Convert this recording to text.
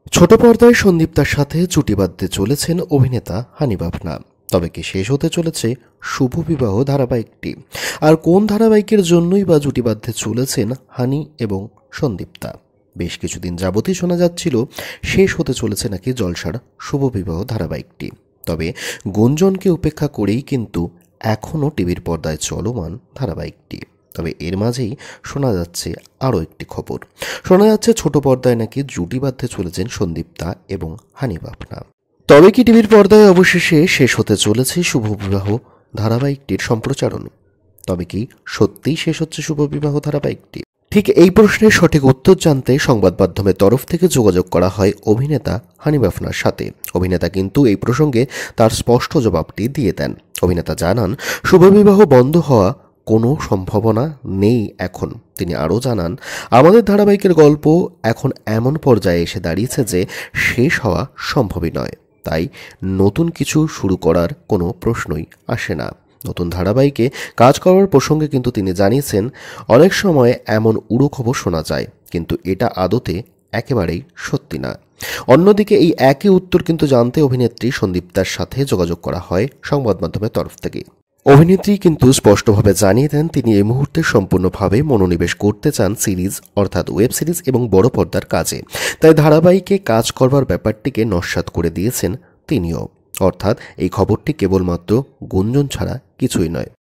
ছোট পর্দায় সন্দীপ্তার সাথে জুটি বাঁধতে চলেছেন অভিনেতা হানি বাফনা। তবে কি শেষ হতে চলেছে শুভ বিবাহ ধারাবাহিকটি? আর কোন ধারাবাহিকের জন্যই বা জুটি বাঁধতে চলেছেন হানি এবং সন্দীপ্তা? বেশ কিছুদিন যাবতই শোনা যাচ্ছিল শেষ হতে চলেছে নাকি জলসার শুভ বিবাহ ধারাবাহিকটি। তবে গুঞ্জনকে উপেক্ষা করেই কিন্তু এখনও টিভির পর্দায় চলমান ধারাবাহিকটি। তবে এর মাঝেই শোনা যাচ্ছে আরও একটি খবর। শোনা যাচ্ছে ছোট পর্দায় নাকি জুটি বাঁধতে চলেছেন সন্দীপ্তা এবং হানি বাফনা। তবে কি টিভির পর্দায় অবশেষে শেষ হতে চলেছে শুভ বিবাহ ধারাবাহিকটির সম্প্রচারণ? তবে কি সত্যিই শেষ হচ্ছে শুভ বিবাহ ধারাবাহিকটি? ঠিক এই প্রশ্নের সঠিক উত্তর জানতে সংবাদ মাধ্যমের তরফ থেকে যোগাযোগ করা হয় অভিনেতা হানি বাফনার সাথে। অভিনেতা কিন্তু এই প্রসঙ্গে তার স্পষ্ট জবাবটি দিয়ে দেন। অভিনেতা জানান, শুভ বিবাহ বন্ধ হওয়া কোনো সম্ভাবনা নেই এখন। তিনি আরও জানান, আমাদের ধারাবাহিকের গল্প এখন এমন পর্যায়ে এসে দাঁড়িয়েছে যে শেষ হওয়া সম্ভবই নয়। তাই নতুন কিছু শুরু করার কোনো প্রশ্নই আসে না। নতুন ধারাবাহিকে কাজ করার প্রসঙ্গে কিন্তু তিনি জানিয়েছেন, অনেক সময় এমন উড়ো খবর শোনা যায়, কিন্তু এটা আদতে একেবারেই সত্যি না। অন্যদিকে এই একই উত্তর কিন্তু জানতে অভিনেত্রী সন্দীপ্তার সাথে যোগাযোগ করা হয় সংবাদ মাধ্যমের তরফ থেকে। অভিনেত্রী কিন্তু স্পষ্টভাবে জানিয়ে দেন, তিনি এই মুহূর্তে সম্পূর্ণভাবে মনোনিবেশ করতে চান সিরিজ অর্থাৎ ওয়েব সিরিজ এবং বড় পর্দার কাজে। তাই ধারাবাহিকে কাজ করবার ব্যাপারটিকে নস্যাৎ করে দিয়েছেন তিনিও। অর্থাৎ এই খবরটি কেবলমাত্র গুঞ্জন ছাড়া কিছুই নয়।